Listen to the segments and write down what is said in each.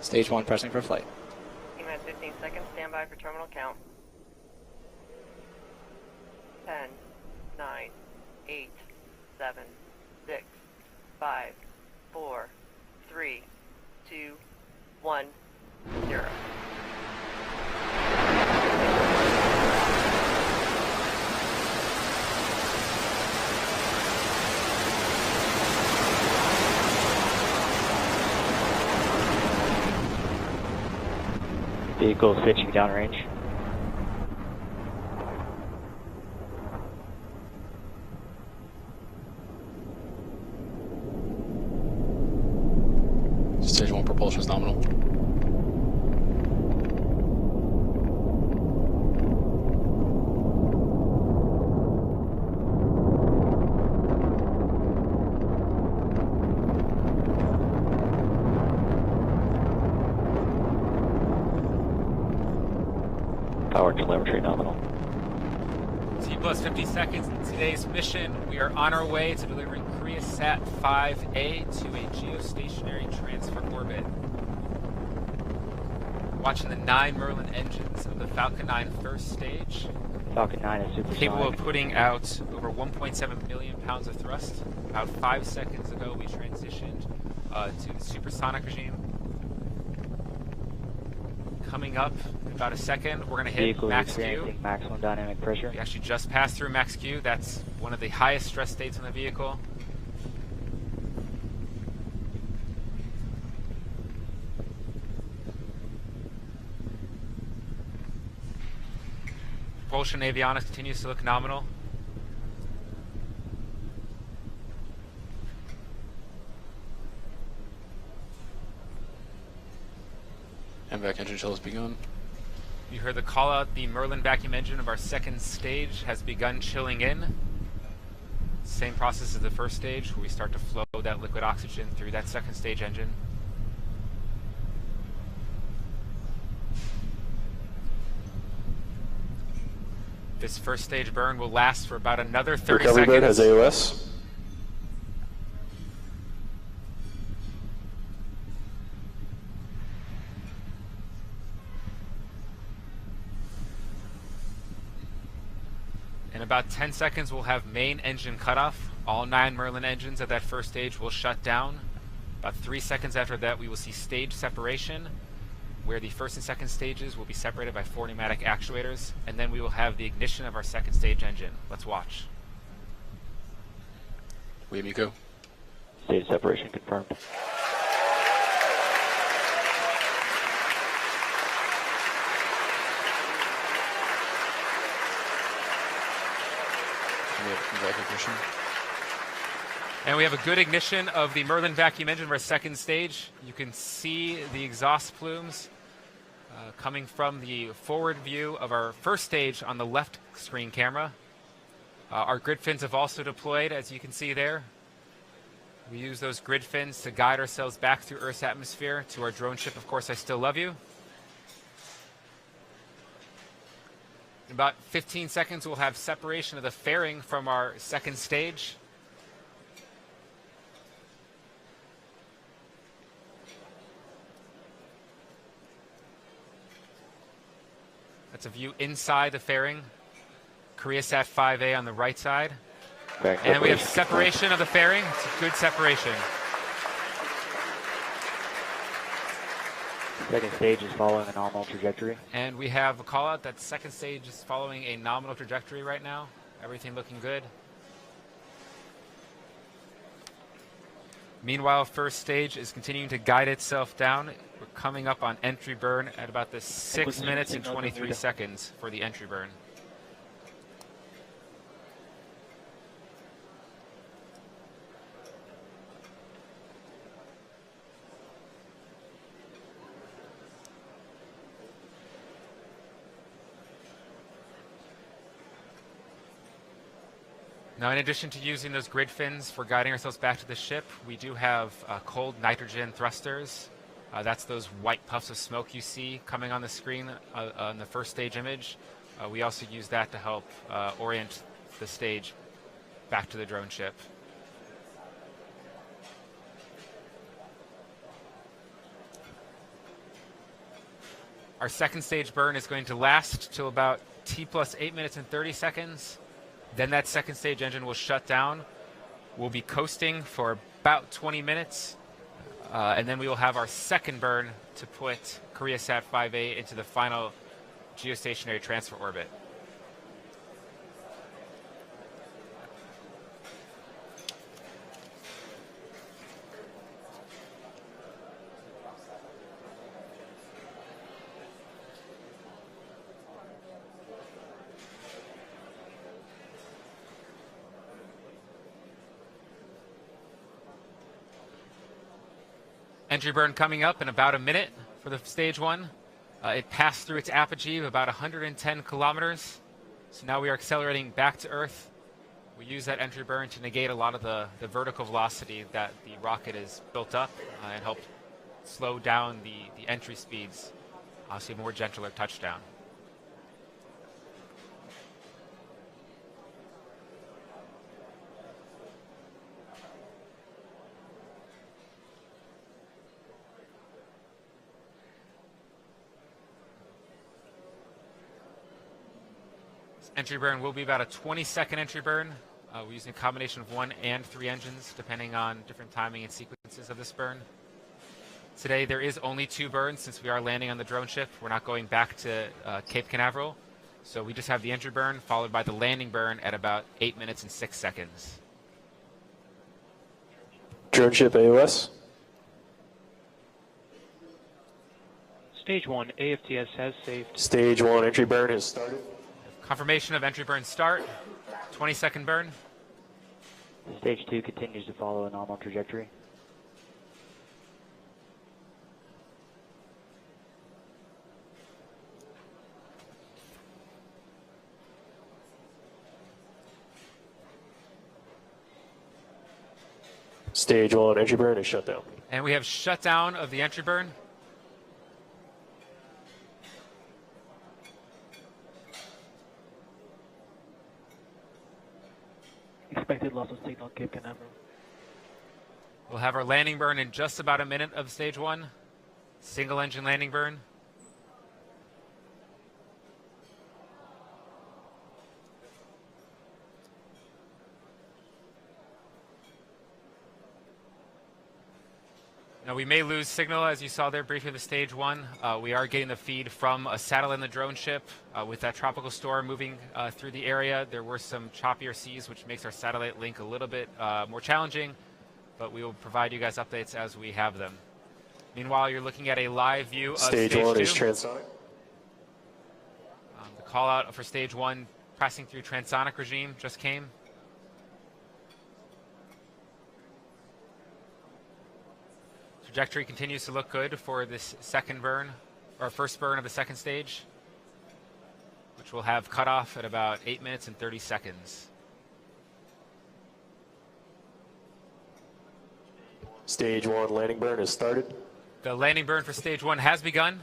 Stage 1 pressing for flight. T-minus 15 seconds, stand by for terminal count. 10, 9, 8, 7, 6, 5, 4, 3, 2, 1, 0. Vehicle pitching downrange. Stage 1 propulsion is nominal. Power telemetry nominal. T plus 50 seconds in today's mission. We are on our way to delivering Koreasat 5A to a geostationary transfer orbit. Watching the 9 Merlin engines of the Falcon 9 first stage. Falcon 9 is supersonic. Capable of putting out over 1.7 million pounds of thrust. About 5 seconds ago, we transitioned to the supersonic regime. Coming up in about a second, we're going to hit Vehicle max experiencing Q. maximum dynamic pressure. We actually just passed through max Q. That's one of the highest stress states on the vehicle. Propulsion avionics continues to look nominal. MVAC engine chill has begun. You heard the call out. The Merlin vacuum engine of our second stage has begun chilling in. Same process as the first stage, where we start to flow that liquid oxygen through that second stage engine. This first stage burn will last for about another 30 Recovery seconds. bird has AOS. In about 10 seconds, we'll have main engine cutoff. All 9 Merlin engines at that first stage will shut down. About 3 seconds after that, we will see stage separation, where the first and second stages will be separated by 4 pneumatic actuators, and then we will have the ignition of our second stage engine. Let's watch. William Eco. Stage separation confirmed. We have MVAC ignition. And we have a good ignition of the Merlin vacuum engine of our second stage. You can see the exhaust plumes coming from the forward view of our first stage on the left screen camera. Our grid fins have also deployed, as you can see there. We use those grid fins to guide ourselves back through Earth's atmosphere to our drone ship, Of Course I Still Love You. In about 15 seconds, we'll have separation of the fairing from our second stage. That's a view inside the fairing. Koreasat 5A on the right side. And we have separation of the fairing. It's a good separation. Second stage is following a nominal trajectory. And we have a call out that second stage is following a nominal trajectory right now. Everything looking good. Meanwhile, first stage is continuing to guide itself down. We're coming up on entry burn at about the 6 minutes and 23 seconds for the entry burn. Now, in addition to using those grid fins for guiding ourselves back to the ship, we do have cold nitrogen thrusters. That's those white puffs of smoke you see coming on the screen on the first stage image. We also use that to help orient the stage back to the drone ship. Our second stage burn is going to last till about T plus 8 minutes and 30 seconds. Then that second stage engine will shut down. We'll be coasting for about 20 minutes. And then we will have our second burn to put Koreasat 5A into the final geostationary transfer orbit. Entry burn coming up in about a minute for the stage one. It passed through its apogee of about 110 kilometers. So now we are accelerating back to Earth. We use that entry burn to negate a lot of the vertical velocity that the rocket is built up and help slow down the entry speeds, so a more gentler touchdown. Entry burn will be about a 20-second entry burn. We're using a combination of 1 and 3 engines, depending on different timing and sequences of this burn. Today, there is only 2 burns since we are landing on the drone ship. We're not going back to Cape Canaveral. So we just have the entry burn followed by the landing burn at about 8 minutes and 6 seconds. Drone ship AOS. Stage 1, AFTS has saved. Stage 1 entry burn has started. Confirmation of entry burn start. 20-second burn. Stage 2 continues to follow a normal trajectory. Stage 1 entry burn is shut down. And we have shutdown of the entry burn. Expected loss of signal, Cape Canaveral. We'll have our landing burn in just about a minute of stage 1. Single engine landing burn. Now we may lose signal, as you saw there briefly with stage 1. We are getting the feed from a satellite in the drone ship. With that tropical storm moving through the area, there were some choppier seas, which makes our satellite link a little bit more challenging, but we will provide you guys updates as we have them. Meanwhile, you're looking at a live view of Stage 1 is transonic. The call out for stage 1 passing through transonic regime just came. Trajectory continues to look good for this second burn, or first burn of the second stage, which will have cutoff at about 8 minutes and 30 seconds. Stage 1 landing burn has started. The landing burn for stage 1 has begun.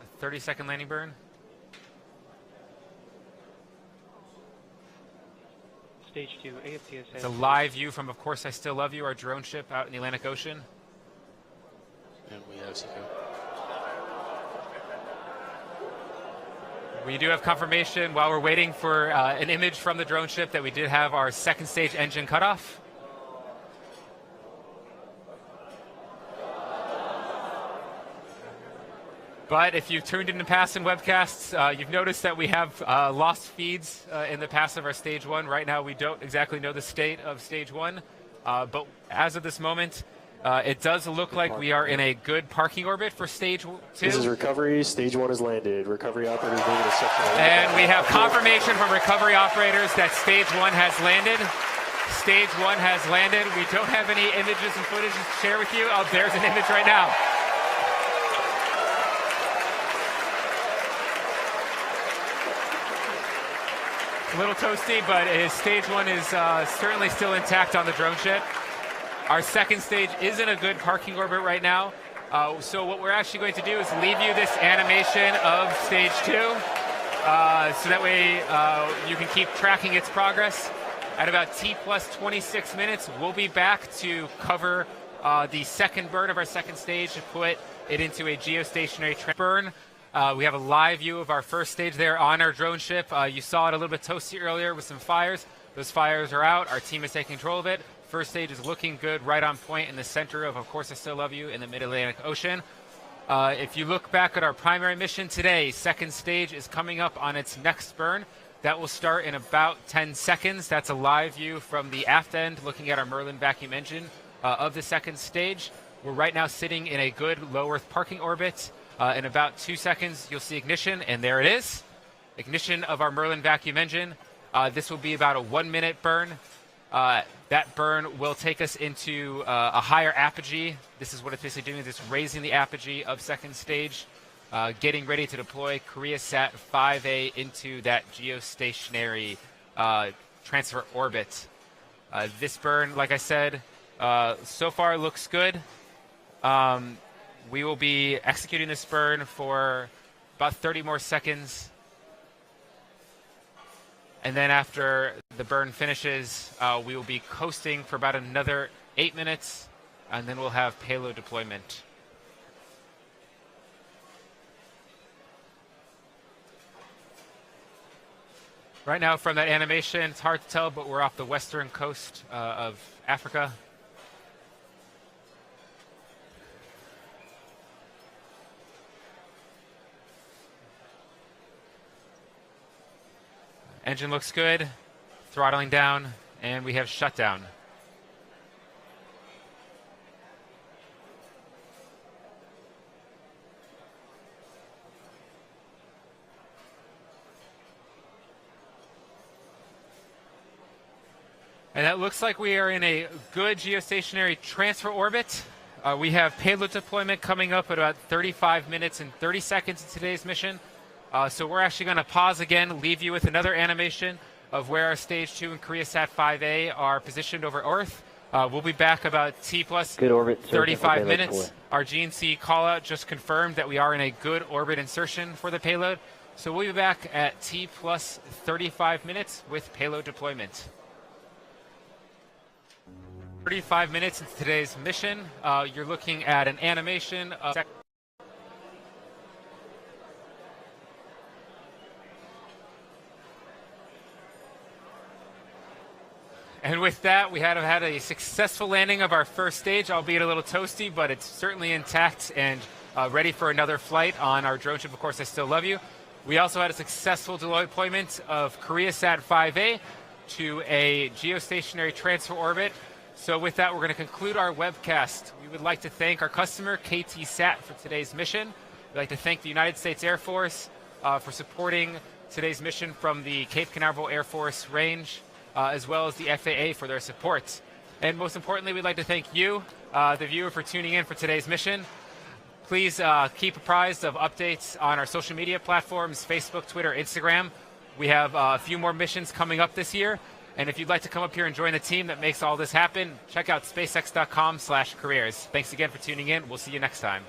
A 30-second landing burn. Stage 2, AFTS has It's a live view from, of course, I Still Love You, our drone ship out in the Atlantic Ocean. And we have Seco. We do have confirmation while we're waiting for an image from the drone ship that we did have our second stage engine cutoff. But if you've tuned into past and webcasts, you've noticed that we have lost feeds in the past of our stage 1. Right now, we don't exactly know the state of stage 1. But as of this moment, it does look like we are in a good parking orbit for stage 2. This is recovery. Stage 1 has landed. Recovery operators moving to section 1. And we have confirmation from recovery operators that stage 1 has landed. Stage 1 has landed. We don't have any images and footage to share with you. Oh, there's an image right now. A little toasty, but stage 1 is certainly still intact on the drone ship. Our second stage is in a good parking orbit right now. So what we're actually going to do is leave you this animation of stage 2, so that way you can keep tracking its progress. At about T plus 26 minutes, we'll be back to cover the second burn of our second stage to put it into a geostationary burn. We have a live view of our first stage there on our drone ship. You saw it a little bit toasty earlier with some fires. Those fires are out. Our team is taking control of it. First stage is looking good, right on point in the center of Course I Still Love You in the Mid-Atlantic Ocean. If you look back at our primary mission today, second stage is coming up on its next burn. That will start in about 10 seconds. That's a live view from the aft end looking at our Merlin vacuum engine of the second stage. We're right now sitting in a good low Earth parking orbit. In about 2 seconds, you'll see ignition, and there it is. Ignition of our Merlin vacuum engine. This will be about a 1-minute burn. That burn will take us into a higher apogee. This is what it's basically doing, is raising the apogee of second stage, getting ready to deploy Koreasat 5A into that geostationary transfer orbit. This burn, like I said, so far looks good. We will be executing this burn for about 30 more seconds. And then after the burn finishes, we will be coasting for about another 8 minutes, and then we'll have payload deployment. Right now from that animation, it's hard to tell, but we're off the western coast of Africa. Engine looks good, throttling down, and we have shutdown. And that looks like we are in a good geostationary transfer orbit. We have payload deployment coming up at about 35 minutes and 30 seconds in today's mission. So we're actually going to pause again, leave you with another animation of where our Stage 2 and Koreasat 5A are positioned over Earth. We'll be back about T plus Good orbit 35 minutes. Our GNC callout just confirmed that we are in a good orbit insertion for the payload. So we'll be back at T plus 35 minutes with payload deployment. 35 minutes into today's mission. You're looking at an animation of And with that, we had a successful landing of our first stage, albeit a little toasty, but it's certainly intact and ready for another flight on our drone ship, Of Course I Still Love You. We also had a successful deployment of Koreasat 5A to a geostationary transfer orbit. So with that, we're going to conclude our webcast. We would like to thank our customer, KTSat, for today's mission. We'd like to thank the United States Air Force for supporting today's mission from the Cape Canaveral Air Force Range, as well as the FAA for their support. And most importantly, we'd like to thank you, the viewer, for tuning in for today's mission. Please keep apprised of updates on our social media platforms, Facebook, Twitter, Instagram. We have a few more missions coming up this year. And if you'd like to come up here and join the team that makes all this happen, check out spacex.com/careers. Thanks again for tuning in. We'll see you next time.